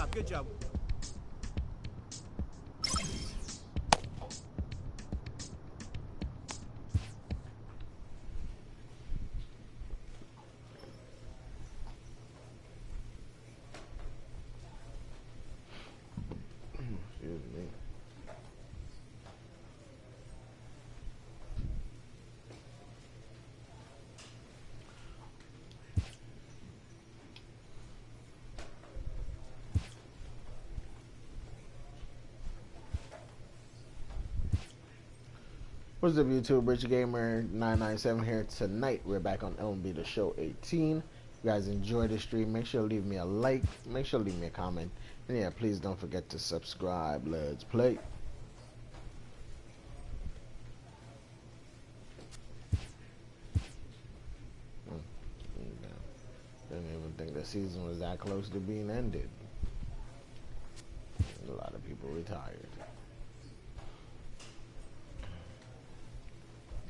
job. Good job. Excuse me. What's up, YouTube? Rich Gamer 997 here. Tonight we're back on LMB The Show 18. If you guys enjoy the stream, make sure to leave me a like, make sure to leave me a comment, and yeah, please don't forget to subscribe. Let's play. Didn't even think the season was that close to being ended. A lot of people retired.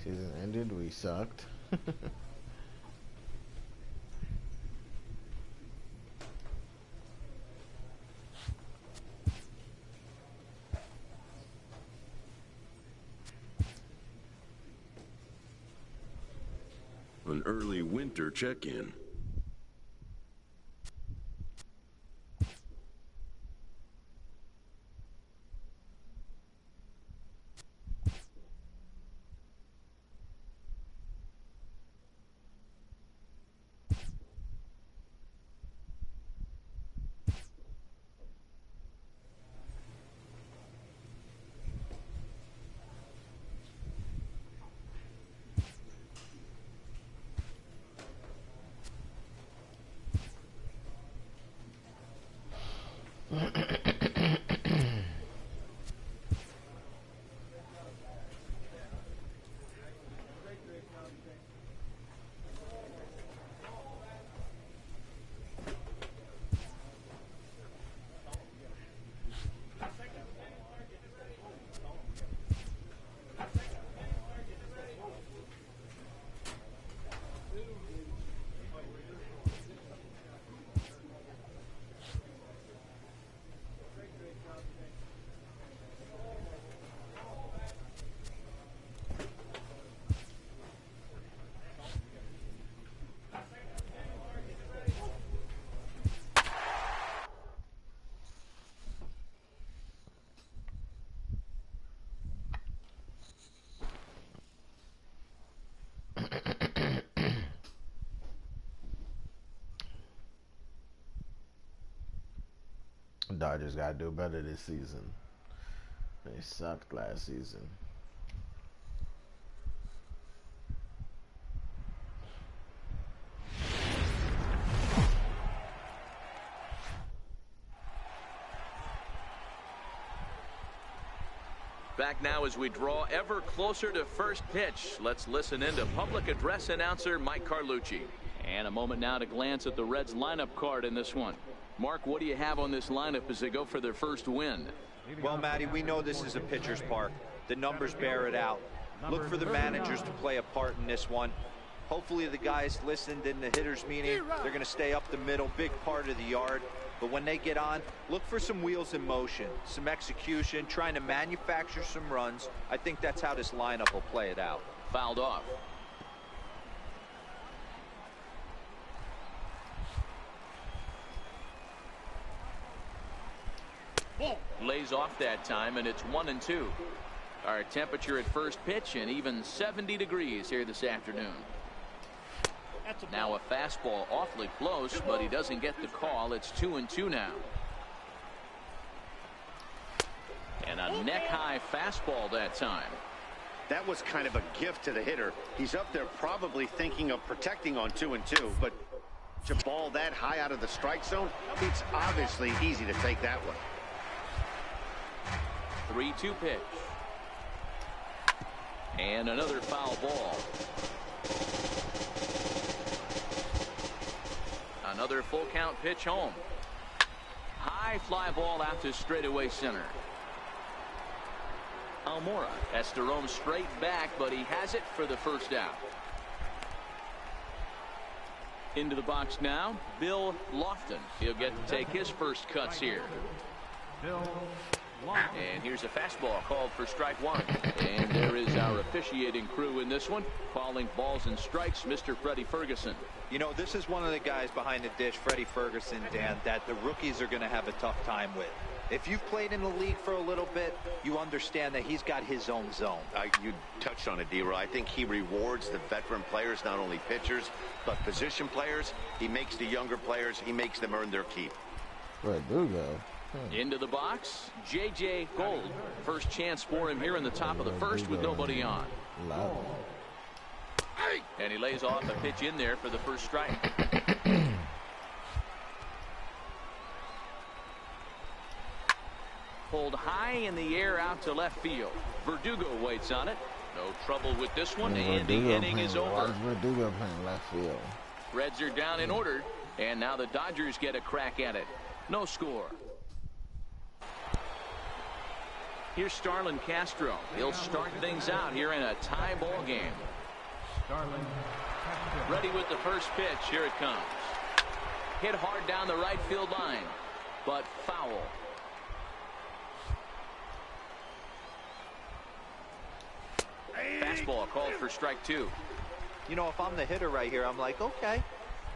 Season ended, we sucked. An early winter check-in. Dodgers gotta do better this season. They sucked last season. Back now as we draw ever closer to first pitch. Let's listen in to public address announcer Mike Carlucci. And a moment now to glance at the Reds lineup card in this one. Mark, what do you have on this lineup as they go for their first win? Well, Matty, we know this is a pitcher's park. The numbers bear it out. Look for the managers to play a part in this one. Hopefully the guys listened in the hitters meeting. They're going to stay up the middle, big part of the yard. But when they get on, look for some wheels in motion, some execution, trying to manufacture some runs. I think that's how this lineup will play it out. Fouled off. Lays off that time, and it's 1-2. Our temperature at first pitch and even 70 degrees here this afternoon. Now a fastball awfully close, but he doesn't get the call. It's 2-2 now. And a neck-high fastball that time. That was kind of a gift to the hitter. He's up there probably thinking of protecting on 2-2, but to ball that high out of the strike zone, it's obviously easy to take that one. 3-2 pitch. And another foul ball. Another full count pitch home. High fly ball out to straightaway center. Almora has to roam straight back, but he has it for the first out. Into the box now, Bill Lofton. He'll get to take his first cuts here. And here's a fastball called for strike one. And there is our officiating crew in this one, calling balls and strikes, Mr. Freddie Ferguson. You know, this is one of the guys behind the dish, Freddie Ferguson, Dan, that the rookies are going to have a tough time with. If you've played in the league for a little bit, you understand that he's got his own zone. You touched on it, D-Roy. I think he rewards the veteran players, not only pitchers, but position players. He makes the younger players, he makes them earn their keep. Verdugo. Into the box, J.J. Gold. First chance for him here in the top of the first with nobody on. And he lays off a pitch in there for the first strike. Pulled high in the air out to left field. Verdugo waits on it. No trouble with this one, and the inning is over. Verdugo playing left field. Reds are down in order, and now the Dodgers get a crack at it. No score. Here's Starlin Castro. He'll start things out here in a tie ball game. Ready with the first pitch. Here it comes. Hit hard down the right field line, but foul. Fastball called for strike two. You know, if I'm the hitter right here, I'm like, okay,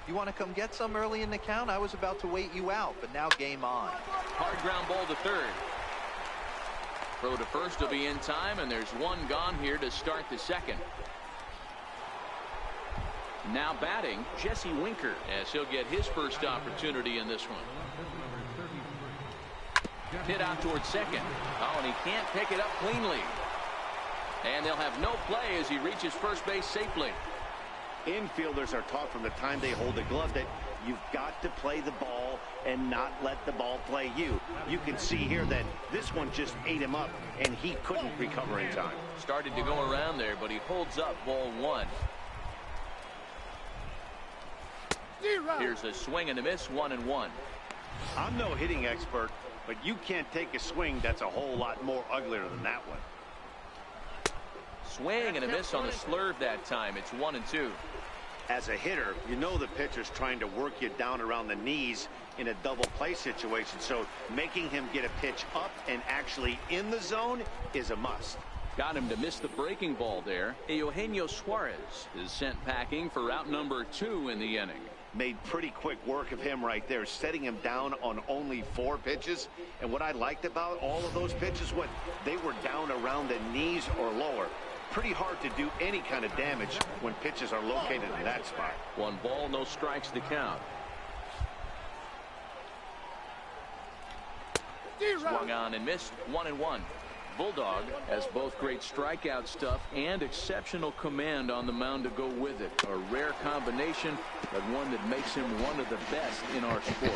you want to come get some early in the count? I was about to wait you out, but now game on. Hard ground ball to third. Throw to first will be in time, and there's one gone here to start the second. Now batting, Jesse Winker, as he'll get his first opportunity in this one. Hit out towards second. Oh, and he can't pick it up cleanly. And they'll have no play as he reaches first base safely. Infielders are taught from the time they hold the glove that you've got to play the ball and not let the ball play you. You can see here that this one just ate him up, and he couldn't recover in time. Started to go around there, but he holds up ball one. Here's a swing and a miss, 1-1. I'm no hitting expert, but you can't take a swing that's a whole lot more uglier than that one. Swing and a miss on the slurve that time. It's 1-2. As a hitter, you know the pitcher's trying to work you down around the knees in a double play situation, so making him get a pitch up and actually in the zone is a must. Got him to miss the breaking ball there. Eugenio Suarez is sent packing for out number 2 in the inning. Made pretty quick work of him right there, setting him down on only 4 pitches. And what I liked about all of those pitches, what they were down around the knees or lower. Pretty hard to do any kind of damage when pitches are located in that spot. 1 ball, no strikes to count. Swung on and missed, 1-1. Bulldog has both great strikeout stuff and exceptional command on the mound to go with it. A rare combination, but one that makes him one of the best in our sport.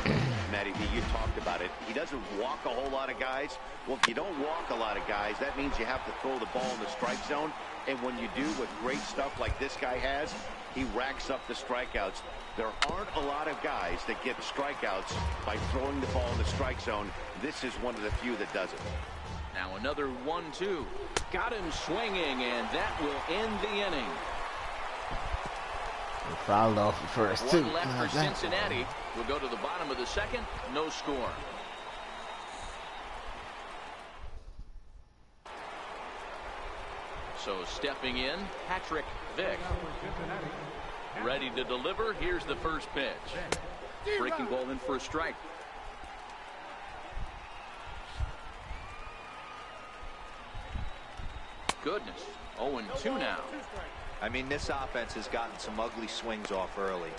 Matty B, you talked about it. He doesn't walk a whole lot of guys. Well, if you don't walk a lot of guys, that means you have to throw the ball in the strike zone. And when you do with great stuff like this guy has, he racks up the strikeouts. There aren't a lot of guys that get strikeouts by throwing the ball in the strike zone. This is one of the few that does it. Now another 1-2. Got him swinging, and that will end the inning. He fouled off the first 2. One left for Cincinnati. We'll go to the bottom of the second. No score. So stepping in, Patrick Vick. Ready to deliver. Here's the first pitch. Breaking ball in for a strike. Goodness. 0-2 now. I mean, this offense has gotten some ugly swings off early.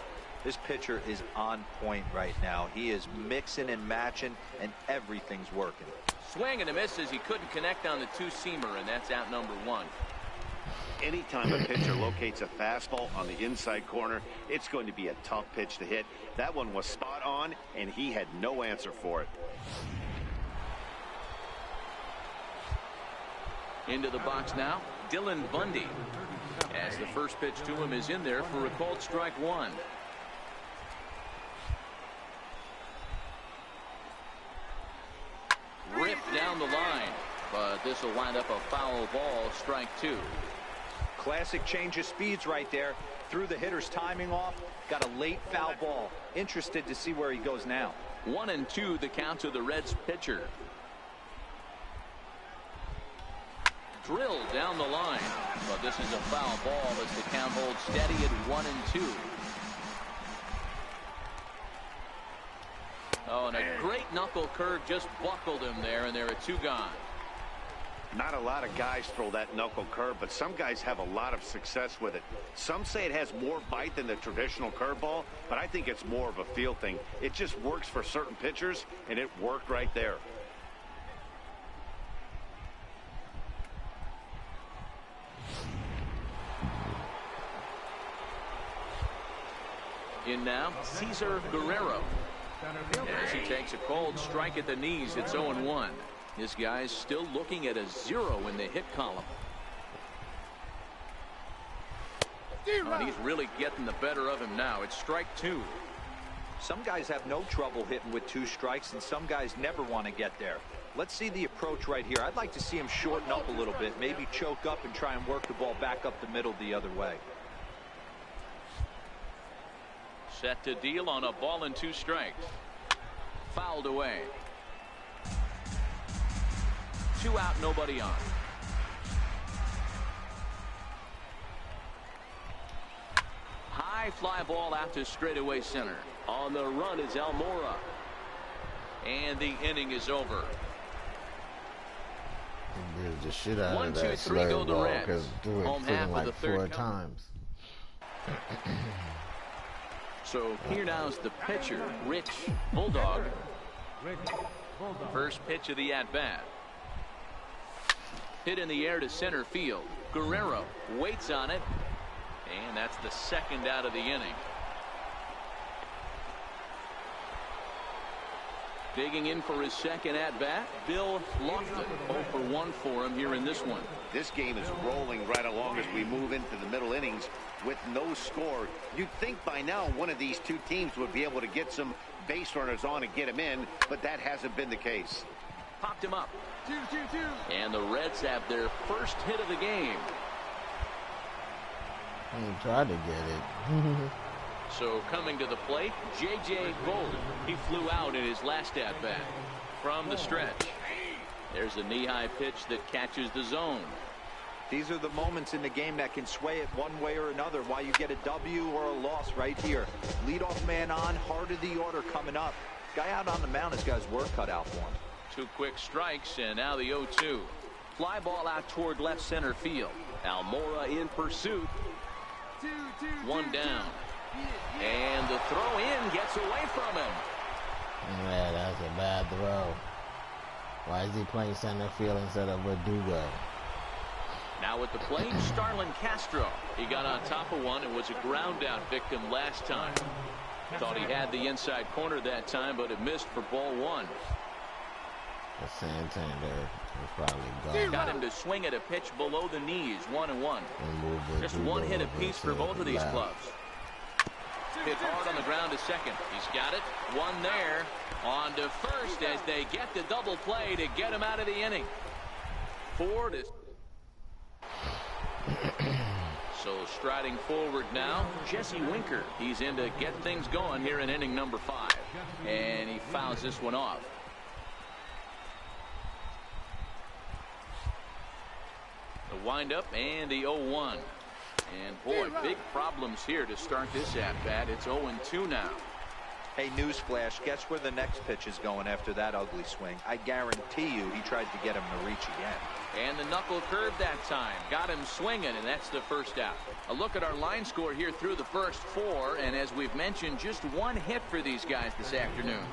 This pitcher is on point right now. He is mixing and matching, and everything's working. Swing and a miss as he couldn't connect on the 2-seamer, and that's out number 1. Anytime a pitcher locates a fastball on the inside corner, it's going to be a tough pitch to hit. That one was spot on, and he had no answer for it. Into the box now, Dylan Bundy. As the first pitch to him is in there for a called strike 1. Ripped down the line, but this will wind up a foul ball, strike 2. Classic change of speeds right there. Threw the hitter's timing off. Got a late foul ball. Interested to see where he goes now. 1-2 the count to the Reds pitcher. Drilled down the line, but this is a foul ball as the count holds steady at 1-2. Oh, and a great knuckle curve just buckled him there, and there are 2 gone. Not a lot of guys throw that knuckle curve, but some guys have a lot of success with it. Some say it has more bite than the traditional curveball, but I think it's more of a feel thing. It just works for certain pitchers, and it worked right there. In now, Cesar Guerrero. As he takes a cold strike at the knees, it's 0-1. This guy's still looking at a 0 in the hit column. And he's really getting the better of him now. It's strike 2. Some guys have no trouble hitting with 2 strikes, and some guys never want to get there. Let's see the approach right here. I'd like to see him shorten up a little bit, maybe choke up and try and work the ball back up the middle the other way. Set to deal on a ball and 2 strikes. Fouled away. 2 out, nobody on. High fly ball out to straightaway center. On the run is Almora. And the inning is over. Beat the shit out 1, of 2, that 3 slurry go the ball Reds. because do it Home half freaking of like the 4 third times. So here now is the pitcher, Rich Bulldog. First pitch of the at-bat. Hit in the air to center field. Guerrero waits on it. And that's the 2nd out of the inning. Digging in for his 2nd at-bat, Bill Lofton. 0 for 1 for him here in this one. This game is rolling right along as we move into the middle innings with no score. You'd think by now one of these 2 teams would be able to get some base runners on and get him in, but that hasn't been the case. Popped him up. 2-2-2. And the Reds have their first hit of the game. He tried to get it. So coming to the plate, J.J. Gold. He flew out in his last at-bat. From the stretch. There's a knee-high pitch that catches the zone. These are the moments in the game that can sway it one way or another. Why you get a W or a loss right here. Leadoff man on, heart of the order coming up. Guy out on the mound has got his work cut out for him. 2 quick strikes, and now the 0-2. Fly ball out toward left center field. Almora in pursuit. 1 down. And the throw in gets away from him. Yeah, that's a bad throw. Why is he playing center field instead of Verdugo? Now at the plate, Starlin Castro. He got on top of one and was a ground out victim last time. Thought he had the inside corner that time, but it missed for ball 1. Santander is probably gone. Got him to swing at a pitch below the knees, 1-1. Just 1 hit apiece for both of these clubs. Hit hard on the ground to second. He's got it. 1 there. On to first as they get the double play to get him out of the inning. 4 to... So striding forward now, Jesse Winker. He's in to get things going here in inning number 5. And he fouls this one off. The windup and the 0-1. And boy, big problems here to start this at-bat. It's 0-2 now. Hey, newsflash, guess where the next pitch is going after that ugly swing? I guarantee you he tried to get him to reach again. And the knuckle curve that time. Got him swinging, and that's the first out. A look at our line score here through the first 4, and as we've mentioned, just 1 hit for these guys this afternoon.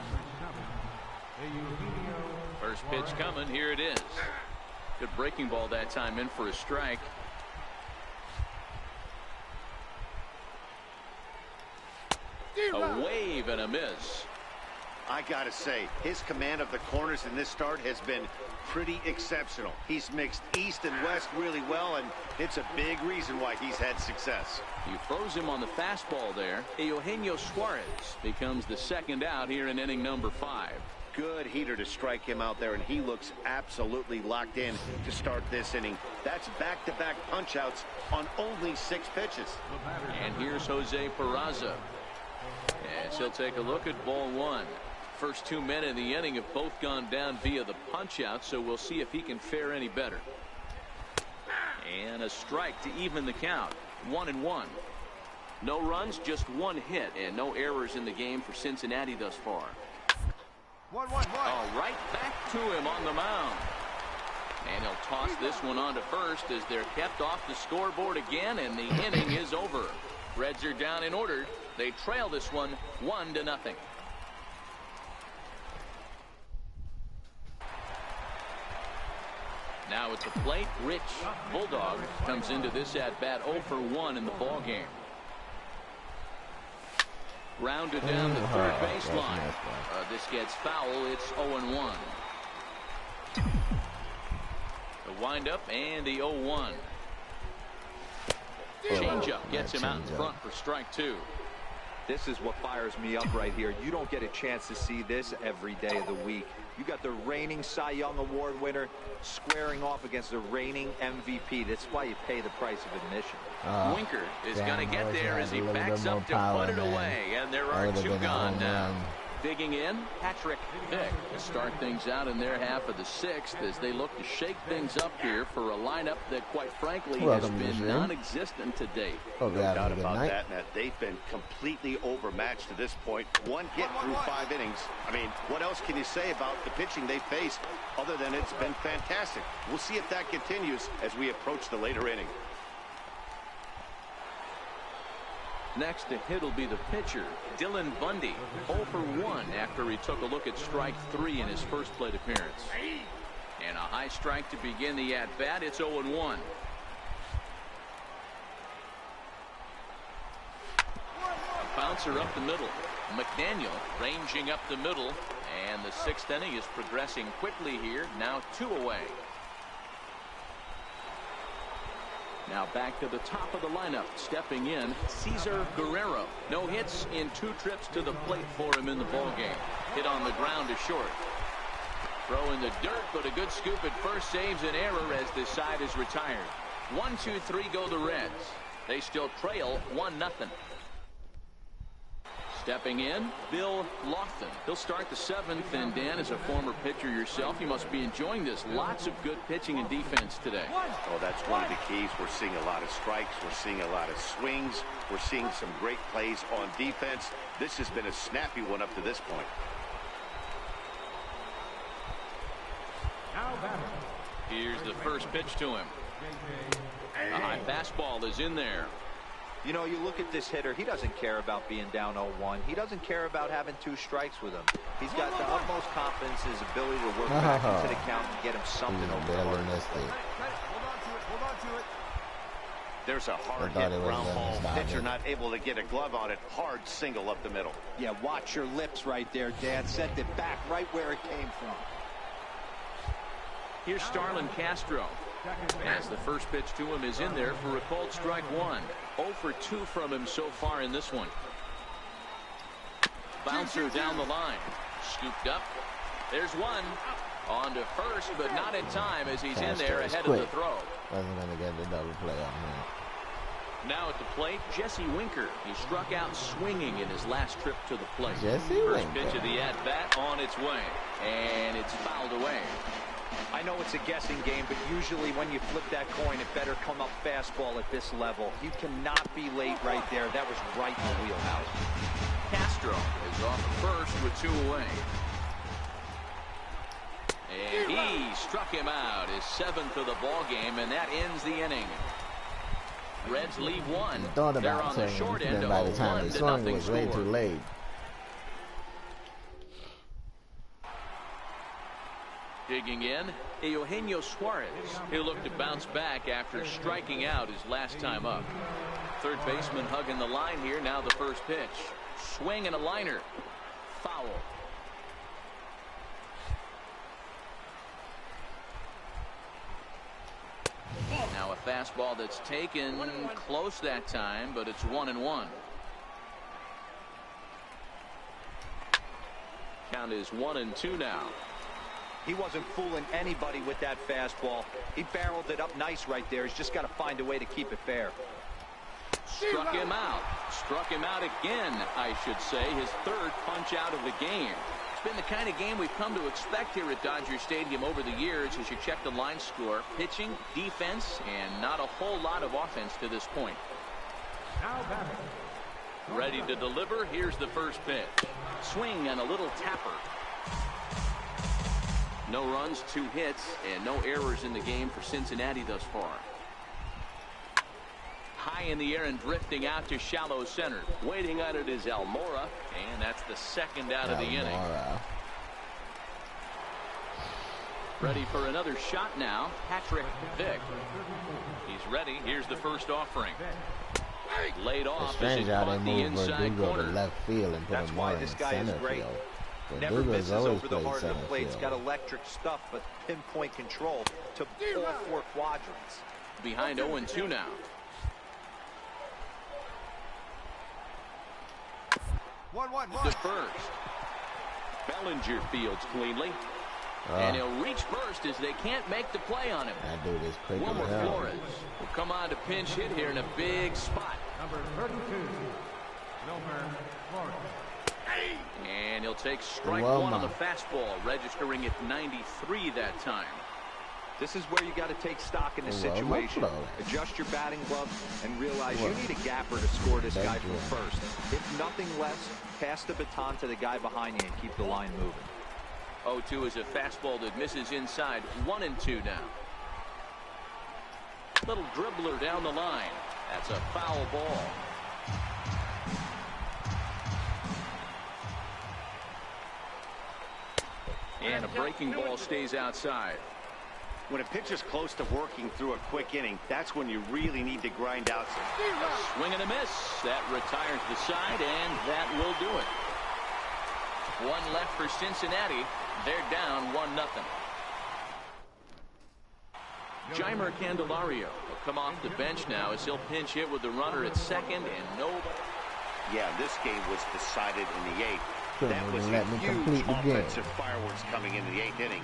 First pitch coming, here it is. Good breaking ball that time, in for a strike. A wave and a miss. I gotta say, his command of the corners in this start has been pretty exceptional. He's mixed east and west really well, and it's a big reason why he's had success. You froze him on the fastball there. Eugenio Suarez becomes the 2nd out here in inning number 5. good heater to strike him out there, and he looks absolutely locked in to start this inning. That's back-to-back punch-outs on only 6 pitches. And here's Jose Peraza, as he'll take a look at ball 1. First 2 men in the inning have both gone down via the punch-out, so we'll see if he can fare any better. And a strike to even the count. 1-1. No runs, just 1 hit, and no errors in the game for Cincinnati thus far. 1-1-1. Oh, right back to him on the mound. And he'll toss this one on to first as they're kept off the scoreboard again, and the inning is over. Reds are down in order. They trail this one 1-0. Now at the plate, Rich Bulldog comes into this at-bat 0 for 1 in the ball game. Rounded down the third baseline. This gets foul. It's 0-1. The windup and the 0-1. Changeup gets him out in front for strike 2. This is what fires me up right here. You don't get a chance to see this every day of the week. You got the reigning Cy Young Award winner squaring off against the reigning MVP. That's why you pay the price of admission. Winker is going to get there as he backs up to put it away, and there are 2 gone now. Digging in, Patrick Vick to start things out in their half of the 6th as they look to shake things up here for a lineup that, quite frankly, has been non-existent to date. No doubt about that, Matt. They've been completely overmatched to this point. 1 hit through 5 innings. I mean, what else can you say about the pitching they faced other than it's been fantastic? We'll see if that continues as we approach the later inning. Next to hit will be the pitcher, Dylan Bundy, 0 for 1 after he took a look at strike 3 in his first plate appearance. And a high strike to begin the at-bat. It's 0-1. A bouncer up the middle. McDaniel ranging up the middle, and the 6th inning is progressing quickly here. Now 2 away. Now back to the top of the lineup, stepping in, Cesar Guerrero. No hits in 2 trips to the plate for him in the ballgame. Hit on the ground to short. Throw in the dirt, but a good scoop at first saves an error as this side is retired. 1-2-3 go the Reds. They still trail 1-0. Stepping in, Bill Lofton. He'll start the 7th, and Dan, as a former pitcher yourself, you must be enjoying this. Lots of good pitching and defense today. Oh, that's one of the keys. We're seeing a lot of strikes. We're seeing a lot of swings. We're seeing some great plays on defense. This has been a snappy one up to this point. Here's the first pitch to him. A high fastball is in there. You know, you look at this hitter, he doesn't care about being down 0-1. He doesn't care about having 2 strikes with him. He's got the utmost confidence in his ability to work back into the count and get him something over the hard. Hold on to it. There's a hard hit ground ball. Pitcher not able to get a glove on it. Hard single up the middle. Yeah, watch your lips right there, Dan. Sent it back right where it came from. Here's Starlin Castro. As the first pitch to him is in there for a called strike 1. 0 for 2 from him so far in this one. Bouncer down the line. Scooped up. There's one. On to first, but not in time as he's in there ahead of the throw. Wasn't going to get the double play on him. Now at the plate, Jesse Winker. He struck out swinging in his last trip to the plate. First pitch of the at-bat on its way. And it's fouled away. I know it's a guessing game, but usually when you flip that coin, it better come up fastball at this level. You cannot be late right there. That was right in the wheelhouse. Castro is off at first with 2 away. And he struck him out, his 7th of the ball game, and that ends the inning. Reds leave 1. They're on the short end of a 1-0 score. Way too late. Digging in, Eugenio Suarez. He'll look to bounce back after striking out his last time up. Third baseman hugging the line here. Now the first pitch. Swing and a liner. Foul. Now a fastball that's taken close that time, but it's 1-1. Count is 1-2 now. He wasn't fooling anybody with that fastball. He barreled it up nice right there. He's just got to find a way to keep it fair. Struck him out. Struck him out again, I should say. His third punch out of the game. It's been the kind of game we've come to expect here at Dodger Stadium over the years as you check the line score. Pitching, defense, and not a whole lot of offense to this point. Now batting. Ready to deliver. Here's the first pitch. Swing and a little tapper. No runs, 2 hits, and no errors in the game for Cincinnati thus far. High in the air and drifting out to shallow center. Waiting on it is Almora, and that's the second out of the inning. Ready for another shot now, Patrick Vick. He's ready. Here's the first offering. Laid off. It's strange how they move Verdugo to left field and put That's him why more in this guy is center great. field. Never Verdugo's misses always over the played heart of the center plate. He's field. got electric stuff, but pinpoint control to all 4 quadrants. Behind 0-2 now. One. The first. Bellinger fields cleanly. And he'll reach first as they can't make the play on him. That dude is quick Wilmer as hell. Flores will come on to pinch hit here in a big spot. Number 32. Wilmer Flores. And he'll take strike Wilmer. 1 on the fastball, registering at 93 that time. This is where you got to take stock in this Wilmer situation. Flores. Adjust your batting gloves and realize you need a gapper to score this guy from first. If nothing less, pass the baton to the guy behind you and keep the line moving. 0-2 is a fastball that misses inside. 1-2 now. Little dribbler down the line. That's a foul ball. And a breaking ball stays outside. When a pitcher's close to working through a quick inning, that's when you really need to grind out some. A swing and a miss. That retires the side, and that will do it. 1 left for Cincinnati. They're down 1-0. Jeimer Candelario will come off the bench now as he'll pinch hit with the runner at second and nobody. Yeah, this game was decided in the 8th. Couldn't That even was let a me huge complete the game. offensive fireworks coming into the 8th inning.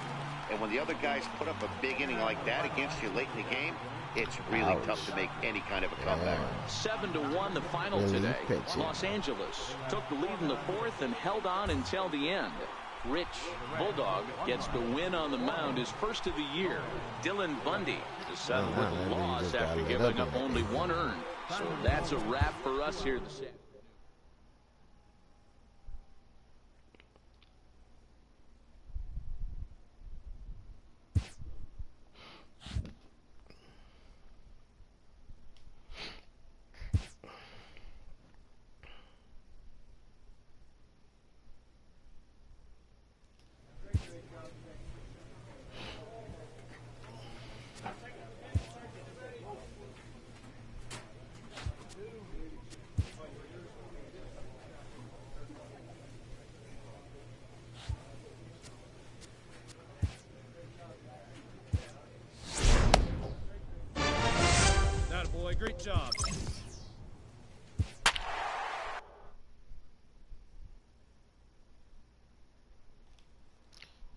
And when the other guys put up a big inning like that against you late in the game, it's really tough to make any kind of a comeback. 7-1 the final Really today. pitching. Los Angeles took the lead in the 4th and held on until the end. Rich Bulldog gets the win on the mound, his first of the year. Dylan Bundy decided with that the means loss just after got giving lit up up in only it. 1 earned. So that's a wrap for us here this afternoon. Attaboy, great job.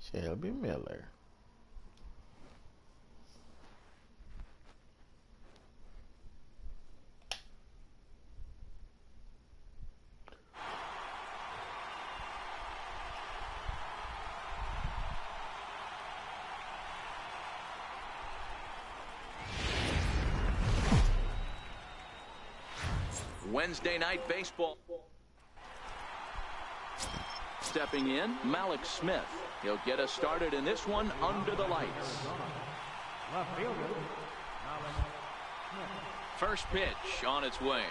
Shelby Miller. Wednesday night baseball. Stepping in, Malik Smith. He'll get us started in this one under the lights. Left fielder. First pitch on its way.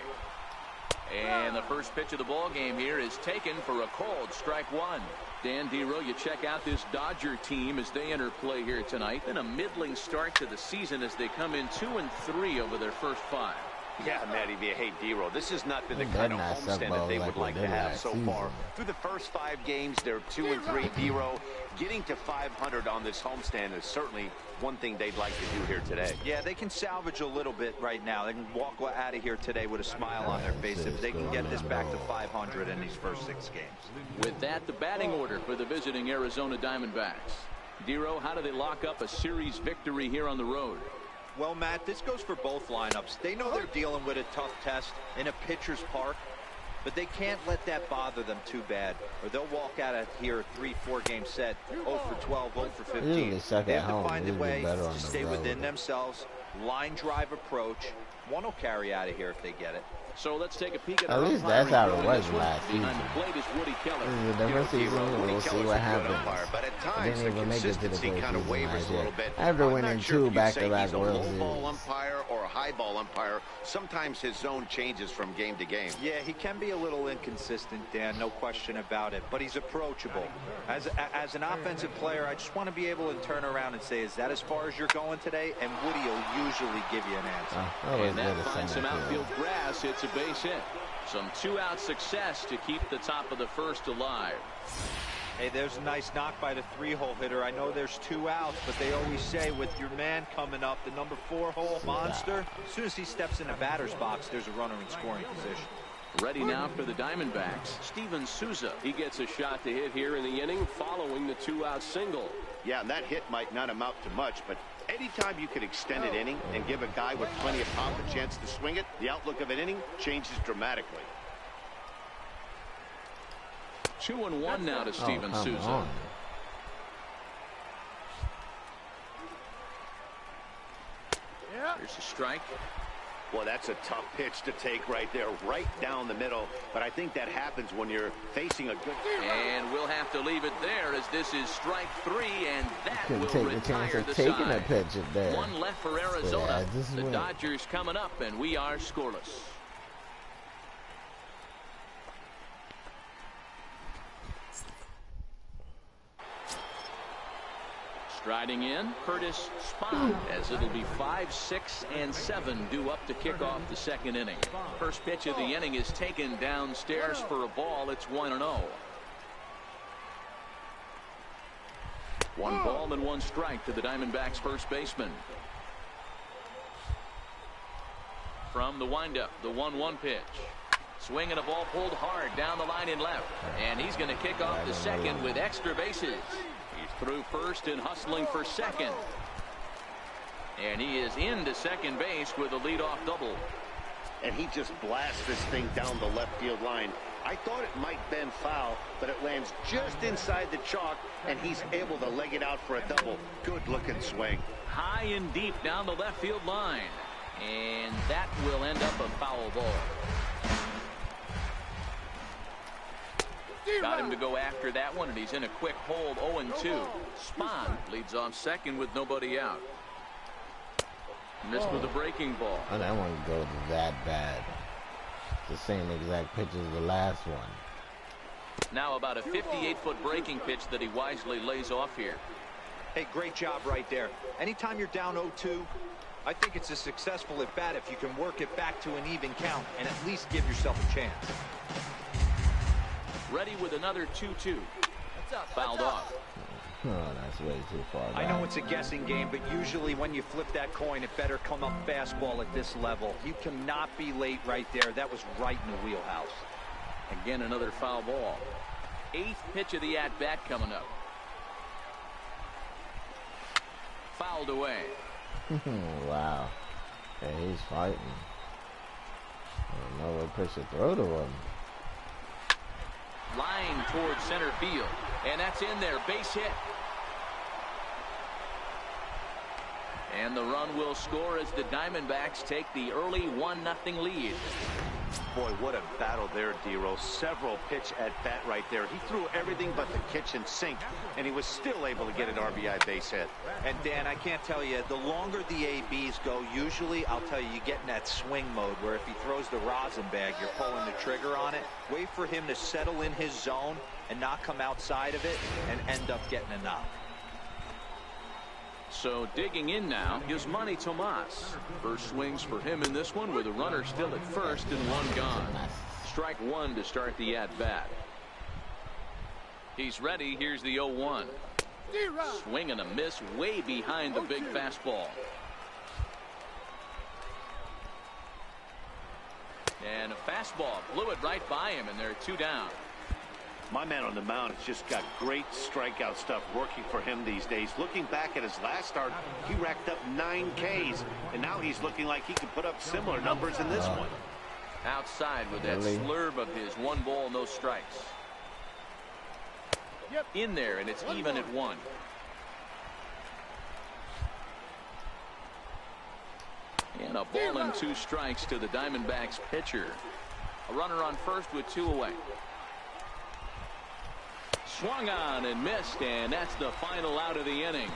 And the first pitch of the ball game here is taken for a called strike 1. Dan Dero, you check out this Dodger team as they enter play here tonight. And a middling start to the season as they come in 2-3 over their first 5. Yeah, Matty V. Hey, D-Row, this has not been the They kind of better not suck homestand that they balls would like like they to did have last so season. far. Through the first 5 games, they're 2-3. D-Row getting to 500 on this homestand is certainly one thing they'd like to do here today. Yeah, they can salvage a little bit right now. They can walk out of here today with a smile on their face if they can get this back to 500 in these first 6 games. With that, the batting order for the visiting Arizona Diamondbacks. D-Row, how do they lock up a series victory here on the road? Well, Matt, this goes for both lineups. They know they're dealing with a tough test in a pitcher's park, but they can't let that bother them too bad, or they'll walk out of here a 3-4 game set, 0 for 12, 0 for 15. Usually suck They at have to home. find a Usually way better on to the stay road. within themselves, line drive approach. One will carry out of here if they get it. So let's take a peek at At our least that's how umpiring it crew in was this one. last Behind season. the plate is Woody Keller. This is a different season. Woody We'll see Keller's what a good happens. umpire, but at They times didn't the even make it to the consistency kind of postseason wavers last a year. little bit. After I'm winning not sure 2 if you'd say back-to-back he's a World low ball Series. umpire or a high ball umpire. Sometimes his zone changes from game to game. Yeah, he can be a little inconsistent, Dan, no question about it, but he's approachable. As an offensive player, I just want to be able to turn around and say, is that as far as you're going today? And Woody will usually give you an answer. And that finds some outfield grass. It's a base hit. Some 2-out success to keep the top of the first alive. Hey, there's a nice knock by the 3-hole hitter. I know there's 2 outs, but they always say with your man coming up, the number 4-hole monster, as soon as he steps in the batter's box, there's a runner in scoring position. Ready now for the Diamondbacks, Steven Souza. He gets a shot to hit here in the inning following the 2-out single. Yeah, and that hit might not amount to much, but anytime you can extend an inning and give a guy with plenty of pop a chance to swing it, the outlook of an inning changes dramatically. 2-1 now to Steven come Souza. on. Here's a strike. Well, that's a tough pitch to take right there, right down the middle. But I think that happens when you're facing a good... And we'll have to leave it there as this is strike 3, and that Couldn't will take the chance retire of the taking a side. pitch at there. One left for Arizona. Yeah, this is The win. Dodgers coming up, and we are scoreless. Striding in, Curtis Spahn, as it'll be 5, 6, and 7 due up to kick off the second inning. First pitch of the inning is taken downstairs for a ball. It's 1-0. 1 ball and 1 strike to the Diamondbacks first baseman. From the windup, the 1-1 pitch. Swinging a ball pulled hard down the line in left. And he's going to kick off the second with extra bases. He's through first and hustling for second. And he is into second base with a leadoff double. And he just blasts this thing down the left field line. I thought it might bend foul, but it lands just inside the chalk, and he's able to leg it out for a double. Good-looking swing. High and deep down the left field line. And that will end up a foul ball. Got him to go after that one, and he's in a quick hold. 0-2. Spahn leads off second with nobody out. Missed with a breaking ball. Oh, that one goes that bad. It's the same exact pitch as the last one. Now about a 58-foot breaking pitch that he wisely lays off here. Hey, great job right there. Anytime you're down 0-2, I think it's a successful at bat if you can work it back to an even count and at least give yourself a chance. Ready with another 2-2. Fouled off. Oh, that's way too far back. I know it's a guessing game, but usually when you flip that coin, it better come up fastball at this level. You cannot be late right there. That was right in the wheelhouse. Again, another foul ball. 8th pitch of the at-bat coming up. Fouled away. Wow. Yeah, he's fighting. I don't know what pitch to throw to him. Line towards center field. And that's in there. Base hit. And the run will score as the Diamondbacks take the early 1-0 lead. Boy, what a battle there, D-Row. Several pitch at bat right there. He threw everything but the kitchen sink, and he was still able to get an RBI base hit. And Dan, I can't tell you, the longer the ABs go, usually, I'll tell you, you get in that swing mode where if he throws the rosin bag, you're pulling the trigger on it. Wait for him to settle in his zone and not come outside of it and end up getting a knock. So digging in now is Manny Tomas. First swings for him in this one with a runner still at first and one gone. Strike one to start the at-bat. He's ready. Here's the 0-1. Swing and a miss way behind the big fastball. And a fastball blew it right by him, and they're 2 down. My man on the mound has just got great strikeout stuff working for him these days. Looking back at his last start, he racked up 9 Ks, and now he's looking like he can put up similar numbers in this one. Outside with that slurve of his. 1 ball, no strikes. In there, and it's even at 1. And a ball and 2 strikes to the Diamondbacks pitcher. A runner on first with 2 away. Swung on and missed, and that's the final out of the inning.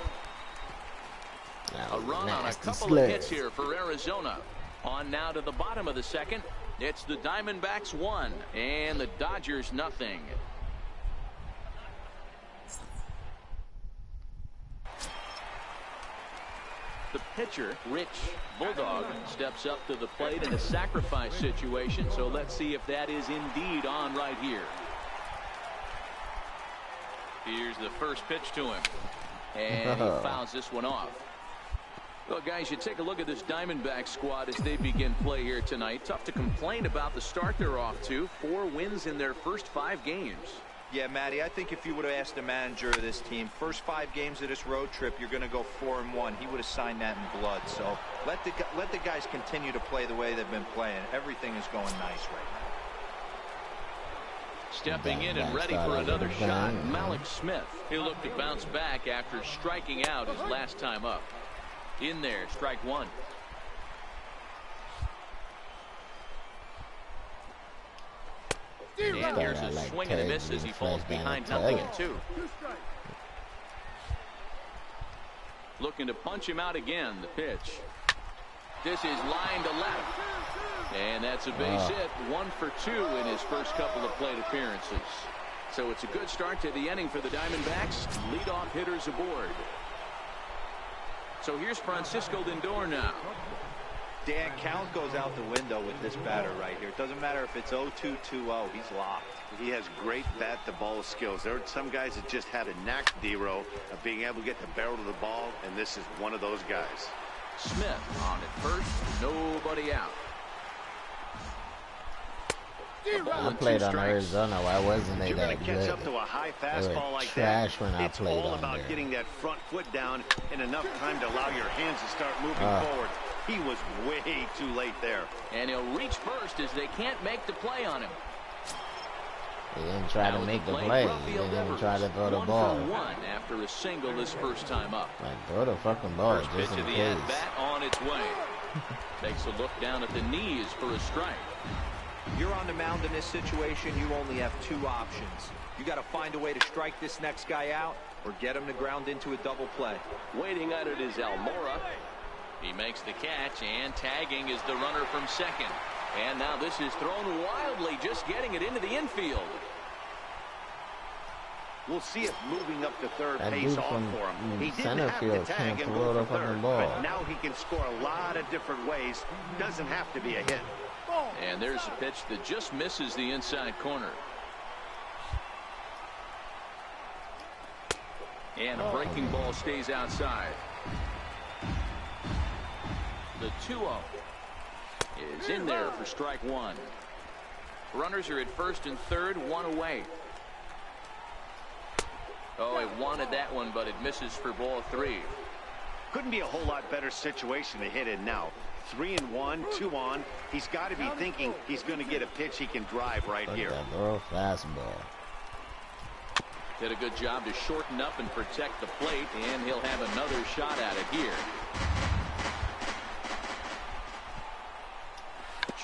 A run on a couple of hits here for Arizona. On now to the bottom of the second. It's the Diamondbacks 1 and the Dodgers nothing. The pitcher, Rich Bulldog, steps up to the plate in a sacrifice situation, so let's see if that is indeed on right here. Here's the first pitch to him, and he fouls this one off. Well, guys, you take a look at this Diamondback squad as they begin play here tonight. Tough to complain about the start they're off to. 4 wins in their first 5 games. Yeah, Matty, I think if you would have asked the manager of this team, first 5 games of this road trip, you're going to go 4-1. He would have signed that in blood. So let the guys continue to play the way they've been playing. Everything is going nice right now. Stepping in and ready for another shot, Malik Smith. He'll look to bounce back after striking out his last time up. In there, strike 1. And here's a swing and a miss as he falls behind nothing at 2. Looking to punch him out again. The pitch. This is line to left. And that's a base hit. 1 for 2 in his first couple of plate appearances. So it's a good start to the inning for the Diamondbacks. Leadoff hitters aboard. So here's Francisco Lindor now. Dan, count goes out the window with this batter right here. It doesn't matter if it's 0-2, 2-0. He's locked. He has great bat-to-ball skills. There are some guys that just had a knack, D-Row, of being able to get the barrel of the ball, and this is one of those guys. Smith on at first. Nobody out. I played on Arizona. Why wasn't they that good? You're going to catch up to a high fastball like trash that. When I played it's all on about there. getting that front foot down in enough time to allow your hands to start moving forward. He was way too late there. And he'll reach first as they can't make the play on him. He didn't try to make the play. He didn't even try to throw the ball. 1 for 1 after a single his first time up. Like, throw the fucking ball First just pitch in of the case. at-bat on its way. Takes a look down at the knees for a strike. You're on the mound in this situation. You only have 2 options. You got to find a way to strike this next guy out or get him to ground into a double play. Waiting on it is Almora. He makes the catch, and tagging is the runner from second. And now this is thrown wildly, just getting it into the infield. We'll see if moving up to third That pays dude off from for him. He didn't center have to field tag can't and throw go the for fucking third, ball. but now he can score a lot of different ways. Doesn't have to be a hit. And there's a pitch that just misses the inside corner. And a breaking ball stays outside. The 2-0 is in there for strike 1. Runners are at first and third, 1 away. Oh, it wanted that one, but it misses for ball 3. Couldn't be a whole lot better situation to hit in now. 3-1, 2 on. He's got to be thinking he's going to get a pitch he can drive right here. That little fastball. Did a good job to shorten up and protect the plate, and he'll have another shot at it here.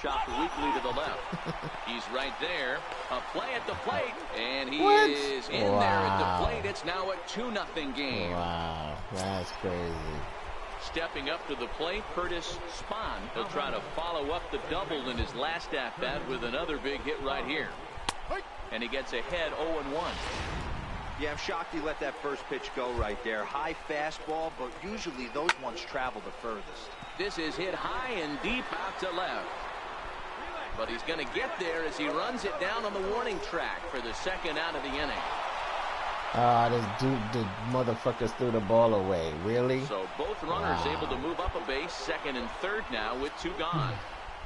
Chopped weakly to the left. He's right there. A play at the plate, and he is in there at the plate. It's now a 2-0 game. Wow, that's crazy. Stepping up to the plate, Curtis Spahn. He'll try to follow up the double in his last at-bat with another big hit right here. And he gets ahead 0-1. Yeah, I'm shocked he let that first pitch go right there. High fastball, but usually those ones travel the furthest. This is hit high and deep out to left. But he's going to get there as he runs it down on the warning track for the second out of the inning. This dude, the motherfuckers threw the ball away. Really? So both runners able to move up a base, second and third now with 2 gone.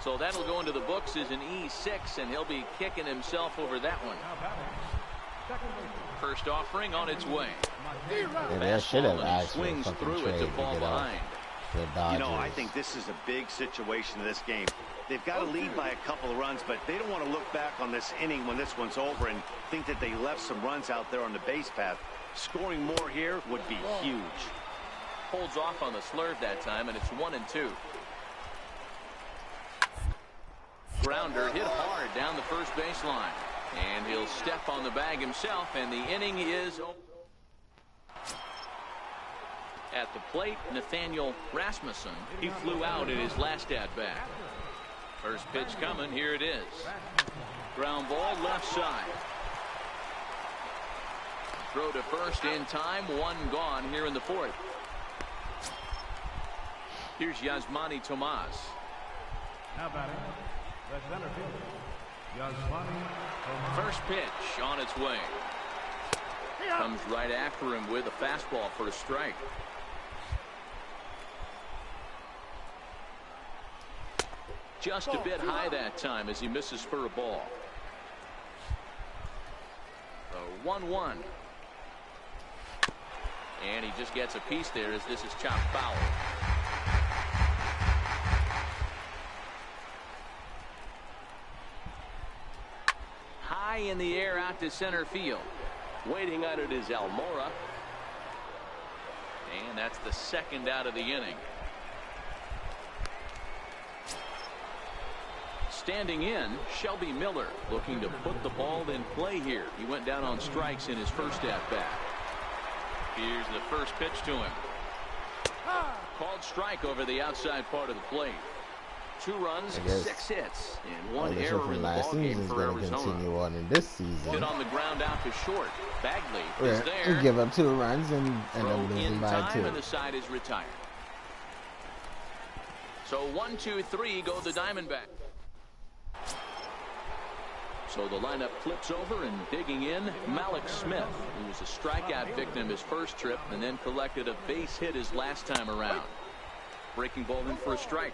So that'll go into the books as an E6, and he'll be kicking himself over that one. First offering on its way. Yeah, they should have asked for a swings fucking through trade it to to fall get off behind. the Dodgers. You know, I think this is a big situation in this game. They've got to lead by a couple of runs, but they don't want to look back on this inning when this one's over and think that they left some runs out there on the base path. Scoring more here would be huge. Holds off on the slurve that time, and it's 1-2. Grounder hit hard down the first baseline. And he'll step on the bag himself, and the inning is over. At the plate, Nathaniel Rasmussen. He flew out in his last at-bat. First pitch coming. Here it is. Ground ball left side. Throw to first in time. 1 gone here in the 4th. Here's Yasmani Tomas. Now batting, the center fielder, Yasmani Tomas. First pitch on its way. Comes right after him with a fastball for a strike. Just a bit high that time as he misses for a ball. So 1-1. And he just gets a piece there as this is chopped foul. High in the air out to center field. Waiting on it is Almora. And that's the second out of the inning. Standing in, Shelby Miller looking to put the ball in play here. He went down on strikes in his first at-bat. Here's the first pitch to him. Called strike over the outside part of the plate. 2 runs, 6 hits, and 1 error in the ballgame for Arizona. Continue on in this season. Hit on the ground out to short. Bagley is there. You give up 2 runs and end Throw up losing in by time, 2. and the side is retired. So 1, 2, 3 go the Diamondbacks. So the lineup flips over, and digging in, Malik Smith, who was a strikeout victim his first trip and then collected a base hit his last time around. Breaking ball in for a strike.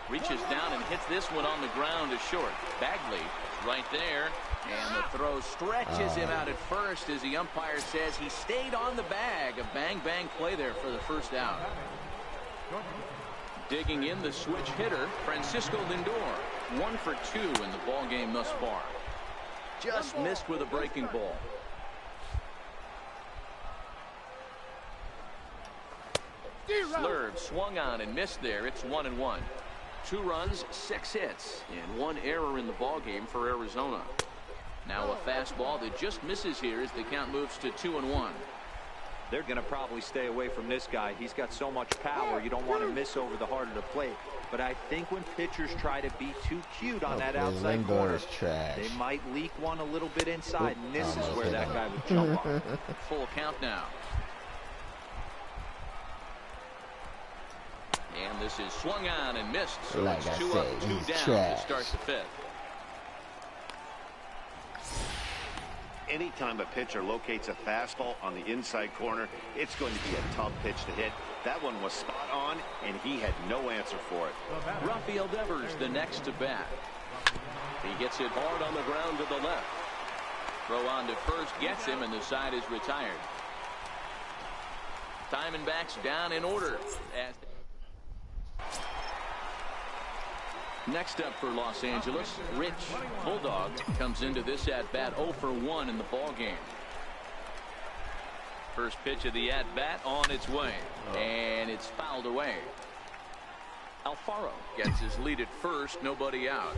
Reaches down and hits this one on the ground to short. Bagley right there, and the throw stretches him out at first as the umpire says he stayed on the bag. A bang-bang play there for the first out. Digging in the switch hitter, Francisco Lindor. 1 for 2 in the ball game thus far. Just missed with a breaking ball. Slurve swung on and missed there. It's 1-1. 2 runs, 6 hits, and 1 error in the ball game for Arizona. Now a fastball that just misses here as the count moves to 2-1. They're going to probably stay away from this guy. He's got so much power, you don't want to miss over the heart of the plate. But I think when pitchers try to be too cute on that outside corner, they might leak one a little bit inside, and this is where that guy would jump on. Full count now. And this is swung on and missed. So Like it's I 2 say, up, 2 he's down trash. to start the 5th. Anytime a pitcher locates a fastball on the inside corner, it's going to be a tough pitch to hit. That one was spot on, and he had no answer for it. Rafael Devers the next to bat. He gets it hard on the ground to the left. Throw on to first gets him, and the side is retired. Diamondbacks down in order. Next up for Los Angeles, Rich Bulldog comes into this at-bat 0 for 1 in the ball game. First pitch of the at-bat on its way, and it's fouled away. Alfaro gets his lead at first, nobody out.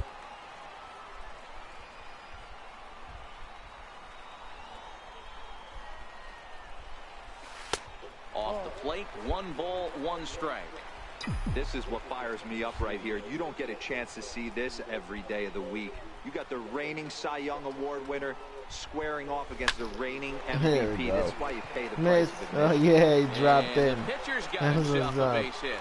Off the plate, 1 ball, 1 strike. This is what fires me up right here. You don't get a chance to see this every day of the week. You got the reigning Cy Young Award winner squaring off against the reigning MVP. That's why you pay the price of admission. Oh, yeah, he dropped in. The pitcher's got himself a base hit.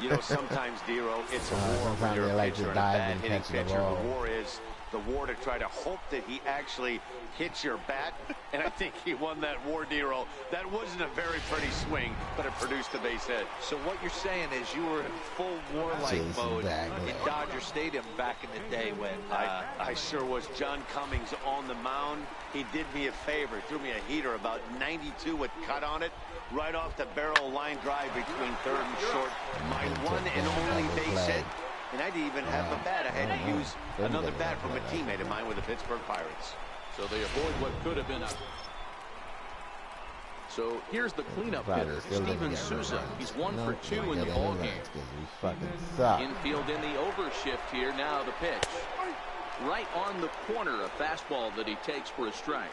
You know, sometimes, Dero, it's a war when sometimes you're they a like pitcher to and a dive bad and hitting catch the pitcher. ball. The war is the war to try to hope that he actually hits your bat, and I think he won that war, Dero. That wasn't a very pretty swing, but it produced a base hit. So what you're saying is you were in full warlike mode in Dodger Stadium back in the day when... I sure was. John Cummings on the mound. He did me a favor, threw me a heater about 92 with cut on it, right off the barrel line drive between third and short. My one and only base hit. And I didn't even have a bat. I had to use another bat from a teammate of mine with the Pittsburgh Pirates. So they avoid what could have been a... So here's the cleanup hitter, Steven Souza. He's 1 for 2 in the ballgame. Infield in the overshift here. Now the pitch. Right on the corner, a fastball that he takes for a strike.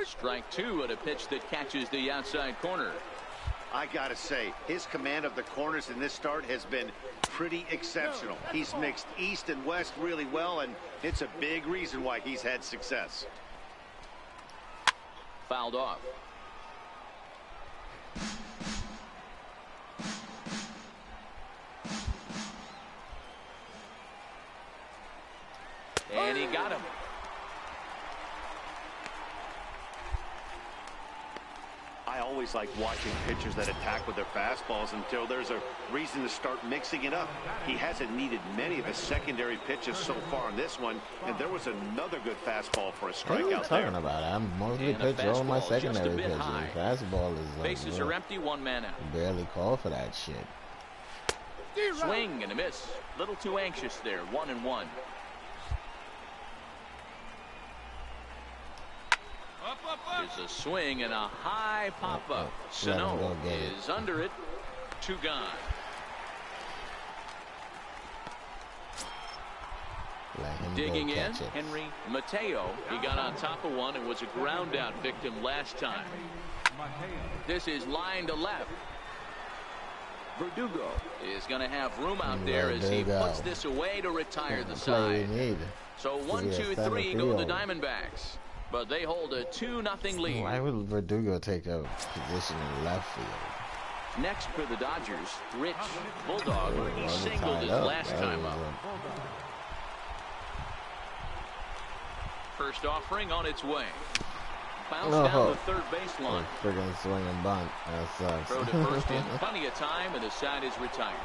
Strike 2 at a pitch that catches the outside corner. I gotta say, his command of the corners in this start has been pretty exceptional. He's mixed east and west really well, and it's a big reason why he's had success. Fouled off. And he got him. I always like watching pitchers that attack with their fastballs until there's a reason to start mixing it up. He hasn't needed many of his secondary pitches so far in this one, and there was another good fastball for a strikeout there. What are you talking about? I'm mostly pitching all my secondary pitches. Fastball is like, bases are empty, 1 man out. Barely call for that shit. Swing and a miss. Little too anxious there. 1-1. There's a swing and a high pop-up. Sano is under it. 2 gone. Digging in, Henry Mateo. He got on top of one and was a ground out victim last time. This is line to left. Verdugo is going to have room out there as he puts this away to retire the side. So 1-2-3 go the Diamondbacks. But they hold a 2-0 lead. Why would Verdugo take a position in left field? Next for the Dodgers, Rich Bulldog. He singled his last time up. First offering on its way. Bounce down the third baseline. Friggin' swing and bunt. That sucks. Throw to first in plenty of time, and the side is retired.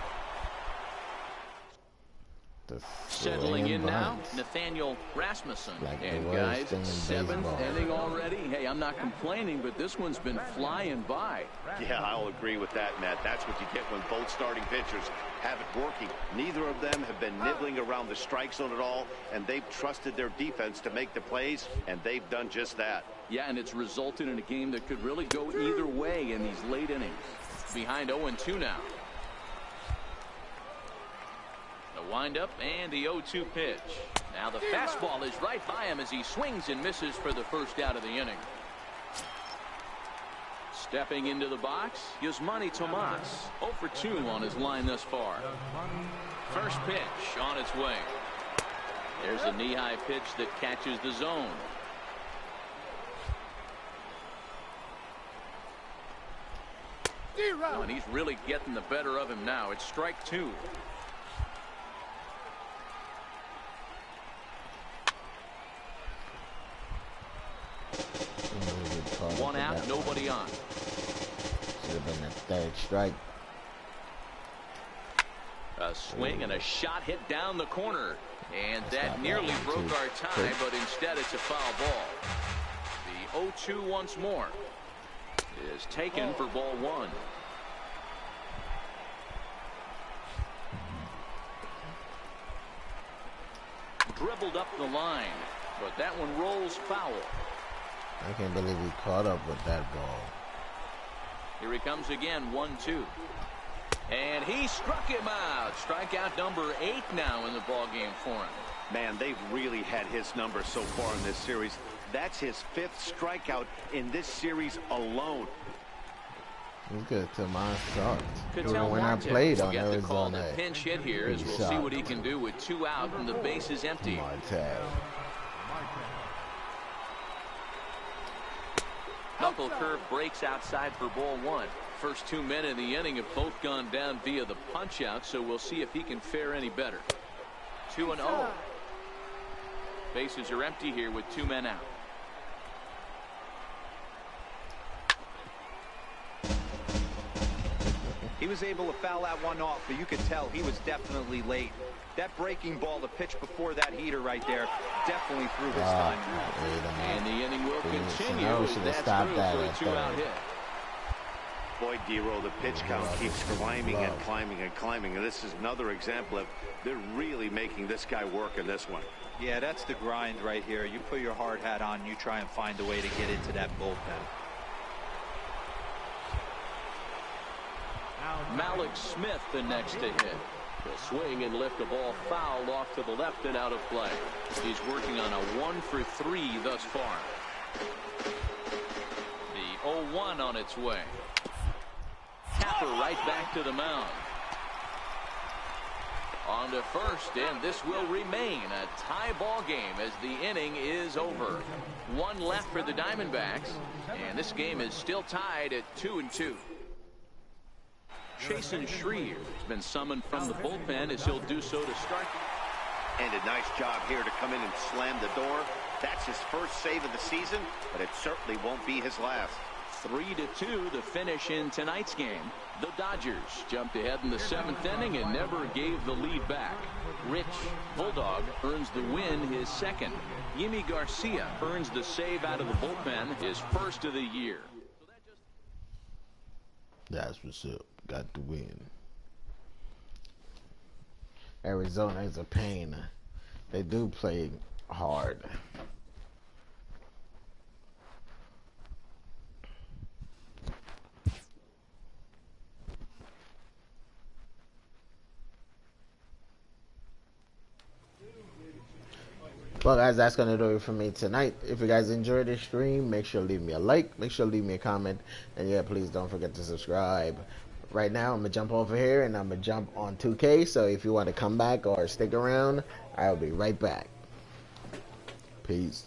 Settling in now, Nathaniel Rasmussen. And guys, 7th inning already. Hey, I'm not complaining, but this one's been flying by. Yeah, I'll agree with that, Matt. That's what you get when both starting pitchers have it working. Neither of them have been nibbling around the strike zone at all, and they've trusted their defense to make the plays, and they've done just that. Yeah, and it's resulted in a game that could really go either way in these late innings. Behind 0-2 now. Windup and the 0-2 pitch. Now the fastball is right by him as he swings and misses for the first out of the inning. Stepping into the box, Yasmani Tomas. 0 for 2 on his line thus far. First pitch on its way. There's a knee-high pitch that catches the zone. Oh, and he's really getting the better of him now. It's strike 2. One out, nobody on. Should have been a 3rd strike. A swing and a shot hit down the corner. And that nearly broke our tie, but instead it's a foul ball. The 0-2 once more is taken for ball 1. Dribbled up the line, but that one rolls foul. I can't believe he caught up with that ball. Here he comes again, 1-2. And he struck him out. Strikeout number 8 now in the ballgame for him. Man, they've really had his number so far in this series. That's his 5th strikeout in this series alone. It's good. Tomas sucked. Even Ketel when I Marte played will on get the call to Arizona, pinch hit here as he we'll see what he sucked. can do with 2 out and the base is empty. Marte. Knuckle curve breaks outside for ball 1. First 2 men in the inning have both gone down via the punch out, so we'll see if he can fare any better. 2-0. Bases are empty here with 2 men out. He was able to foul that one off, but you could tell he was definitely late. That breaking ball, the pitch before that heater right there, definitely threw his time. And the inning will continue. I should have That's stopped through that for a at 2-out hit. Boy, D-Roll, the pitch count keeps climbing and climbing and climbing. And this is another example of they're really making this guy work in this one. Yeah, that's the grind right here. You put your hard hat on, you try and find a way to get into that bullpen. Malik Smith the next to hit. He'll swing and lift a ball foul off to the left and out of play. He's working on a 1-for-3 thus far. The 0-1 on its way. Tapper right back to the mound. On to first, and this will remain a tie ball game as the inning is over. 1 left for the Diamondbacks, and this game is still tied at 2-2. Chasen Shreve has been summoned from the bullpen as he'll do so to start. And a nice job here to come in and slam the door. That's his first save of the season, but it certainly won't be his last. 3-2 the finish in tonight's game. The Dodgers jumped ahead in the 7th inning and never gave the lead back. Rich Bulldog earns the win, his second. Yimi Garcia earns the save out of the bullpen, his first of the year. That's what's up. Got the win. Arizona is a pain. They do play hard. Well, guys, that's going to do it for me tonight. If you guys enjoyed this stream, make sure to leave me a like. Make sure to leave me a comment. And, yeah, please don't forget to subscribe. Right now, I'm going to jump over here, and I'm going to jump on 2K. So if you want to come back or stick around, I'll be right back. Peace.